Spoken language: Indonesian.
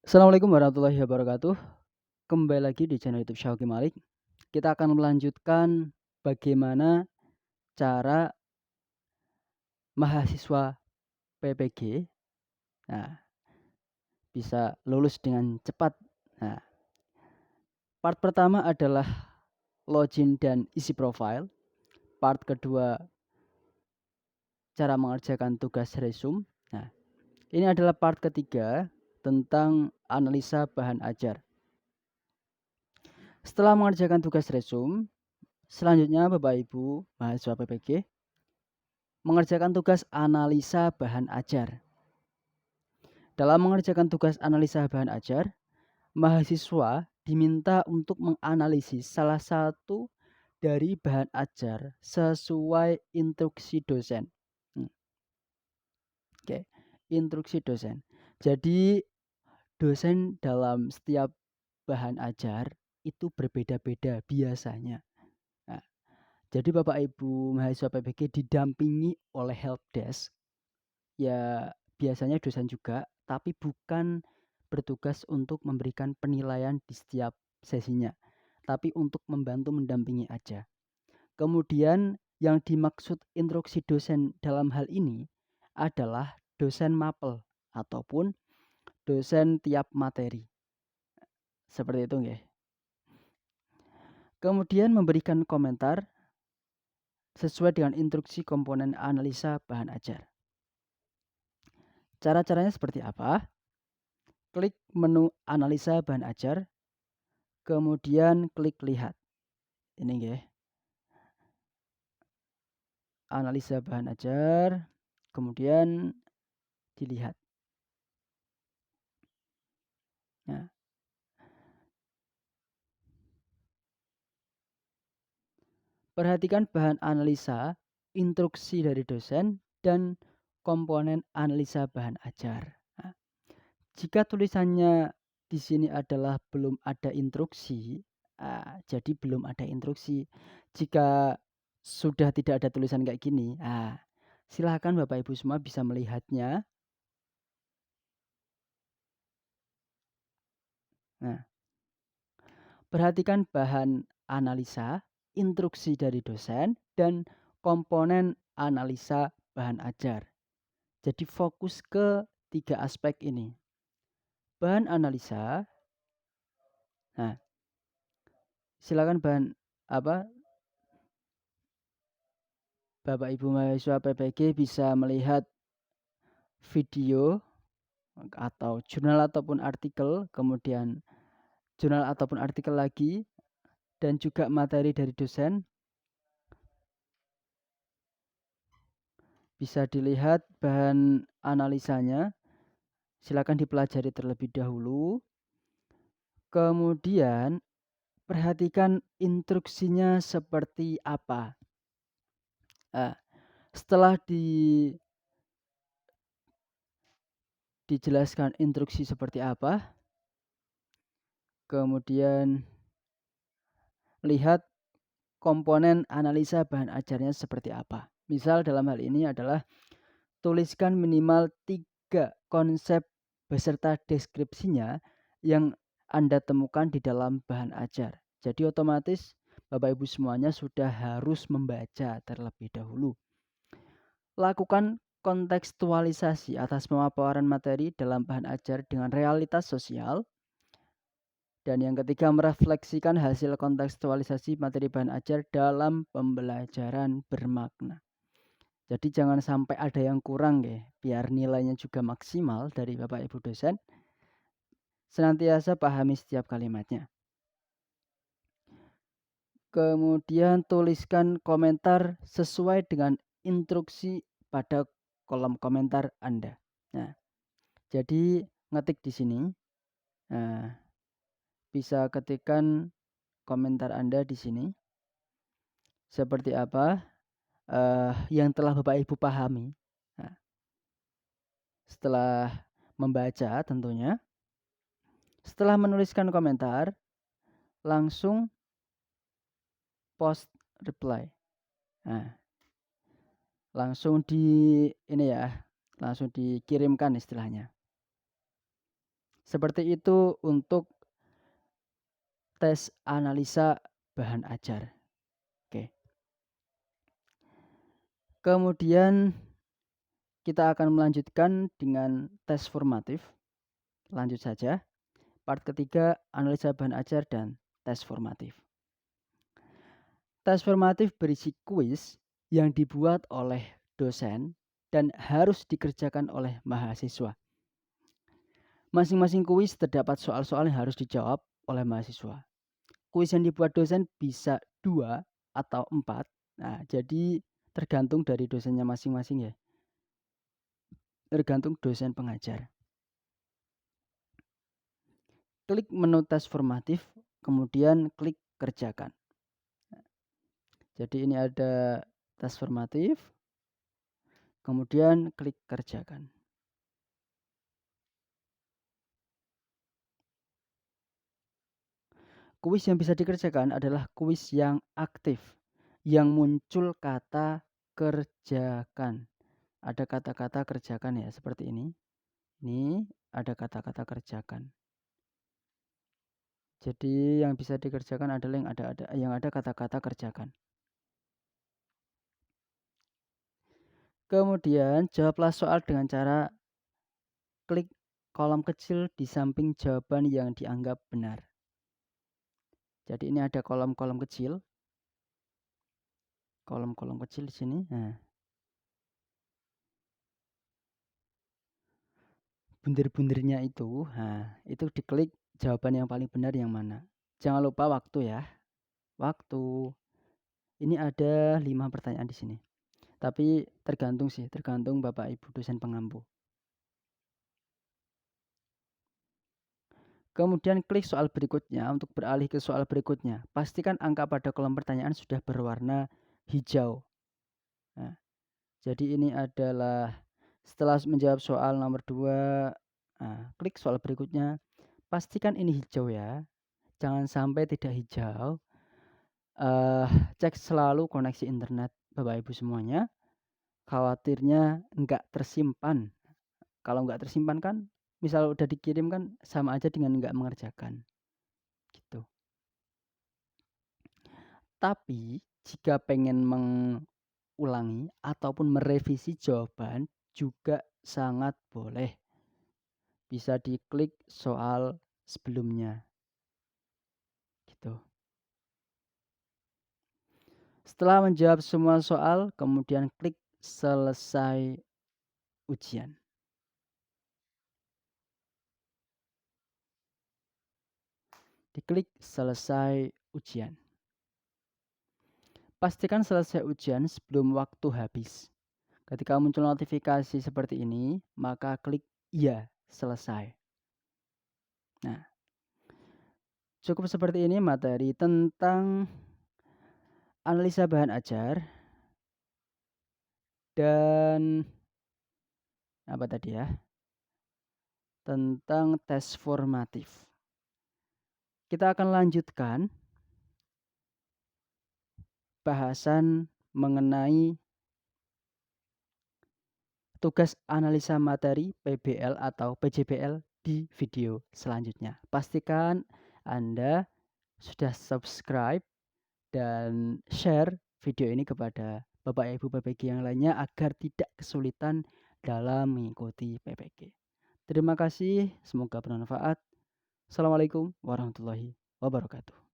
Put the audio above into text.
Assalamualaikum warahmatullahi wabarakatuh. Kembali lagi di channel YouTube Syauqi Malik. Kita akan melanjutkan bagaimana cara mahasiswa PPG bisa lulus dengan cepat. Nah, part pertama adalah login dan isi profile. Part kedua, cara mengerjakan tugas resume. Nah, ini adalah part ketiga tentang analisa bahan ajar. Setelah mengerjakan tugas resume, selanjutnya Bapak Ibu mahasiswa PPG mengerjakan tugas analisa bahan ajar. Dalam mengerjakan tugas analisa bahan ajar, mahasiswa diminta untuk menganalisis salah satu dari bahan ajar sesuai instruksi dosen. Oke, instruksi dosen. Jadi dosen dalam setiap bahan ajar itu berbeda-beda biasanya. Nah, jadi Bapak Ibu mahasiswa PPG didampingi oleh helpdesk. Ya biasanya dosen juga, tapi bukan bertugas untuk memberikan penilaian di setiap sesinya, tapi untuk membantu mendampingi aja. Kemudian yang dimaksud instruksi dosen dalam hal ini adalah dosen mapel ataupun dosen tiap materi. Seperti itu nggih. Kemudian memberikan komentar sesuai dengan instruksi komponen analisa bahan ajar. Cara-caranya seperti apa? Klik menu analisa bahan ajar, kemudian klik lihat. Ini nggih. Analisa bahan ajar, kemudian dilihat. Nah, perhatikan bahan analisa, instruksi dari dosen, dan komponen analisa bahan ajar. Nah, jika tulisannya di sini adalah belum ada instruksi, jadi belum ada instruksi. Jika sudah tidak ada tulisan kayak gini, silakan Bapak Ibu semua bisa melihatnya. Nah, perhatikan bahan analisa, instruksi dari dosen, dan komponen analisa bahan ajar. Jadi fokus ke 3 aspek ini. Bahan analisa. Nah, silakan Bapak Ibu mahasiswa PPG bisa melihat video atau jurnal ataupun artikel, kemudian jurnal ataupun artikel lagi, dan juga materi dari dosen. Bisa dilihat bahan analisanya, silakan dipelajari terlebih dahulu. Kemudian perhatikan instruksinya seperti apa. Setelah dijelaskan instruksi seperti apa, kemudian lihat komponen analisa bahan ajarnya seperti apa. Misal dalam hal ini adalah tuliskan minimal 3 konsep beserta deskripsinya yang Anda temukan di dalam bahan ajar. Jadi otomatis Bapak Ibu semuanya sudah harus membaca terlebih dahulu. Lakukan kontekstualisasi atas pemaparan materi dalam bahan ajar dengan realitas sosial. Dan yang ketiga, merefleksikan hasil kontekstualisasi materi bahan ajar dalam pembelajaran bermakna. Jadi jangan sampai ada yang kurang ya, biar nilainya juga maksimal dari Bapak Ibu dosen. Senantiasa pahami setiap kalimatnya. Kemudian tuliskan komentar sesuai dengan instruksi pada kolom komentar Anda. Nah, jadi ngetik di sini. Nah, bisa ketikkan komentar Anda di sini. Seperti apa yang telah Bapak Ibu pahami. Nah, setelah membaca tentunya, setelah menuliskan komentar, langsung post reply. Nah, langsung langsung dikirimkan istilahnya. Seperti itu untuk tes analisa bahan ajar. Oke. Kemudian kita akan melanjutkan dengan tes formatif. Lanjut saja. Part ketiga, analisa bahan ajar dan tes formatif. Tes formatif berisi kuis yang dibuat oleh dosen dan harus dikerjakan oleh mahasiswa. Masing-masing kuis terdapat soal-soal yang harus dijawab oleh mahasiswa. Kuis yang dibuat dosen bisa 2 atau 4. Nah, jadi tergantung dari dosennya masing-masing ya. Tergantung dosen pengajar. Klik menu tes formatif, kemudian klik kerjakan. Jadi ini ada tes formatif, kemudian klik kerjakan. Kuis yang bisa dikerjakan adalah kuis yang aktif, yang muncul kata kerjakan. Ada kata-kata kerjakan ya, seperti ini. Ini ada kata-kata kerjakan. Jadi yang bisa dikerjakan adalah yang ada kata-kata kerjakan. Kemudian jawablah soal dengan cara klik kolom kecil di samping jawaban yang dianggap benar. Jadi ini ada kolom-kolom kecil. Kolom-kolom kecil di sini. Nah, bunder-bundernya itu, itu diklik jawaban yang paling benar yang mana. Jangan lupa waktu ya. Waktu. Ini ada 5 pertanyaan di sini. Tapi tergantung Bapak Ibu dosen pengampu. Kemudian klik soal berikutnya untuk beralih ke soal berikutnya. Pastikan angka pada kolom pertanyaan sudah berwarna hijau. Nah, jadi ini adalah setelah menjawab soal nomor 2, klik soal berikutnya. Pastikan ini hijau ya. Jangan sampai tidak hijau. Cek selalu koneksi internet Bapak Ibu semuanya. Khawatirnya enggak tersimpan. Kalau enggak tersimpan kan, misal udah dikirim kan sama aja dengan enggak mengerjakan. Gitu. Tapi jika pengen mengulangi ataupun merevisi jawaban juga sangat boleh. Bisa diklik soal sebelumnya. Gitu. Setelah menjawab semua soal, kemudian klik selesai ujian. Diklik selesai ujian. Pastikan selesai ujian sebelum waktu habis. Ketika muncul notifikasi seperti ini, maka klik iya, selesai. Nah, cukup seperti ini materi tentang analisa bahan ajar dan apa tadi ya? Tentang tes formatif. Kita akan lanjutkan bahasan mengenai tugas analisa materi PBL atau PJBL di video selanjutnya. Pastikan Anda sudah subscribe dan share video ini kepada Bapak Ibu PPG yang lainnya agar tidak kesulitan dalam mengikuti PPG. Terima kasih, semoga bermanfaat. Assalamualaikum warahmatullahi wabarakatuh.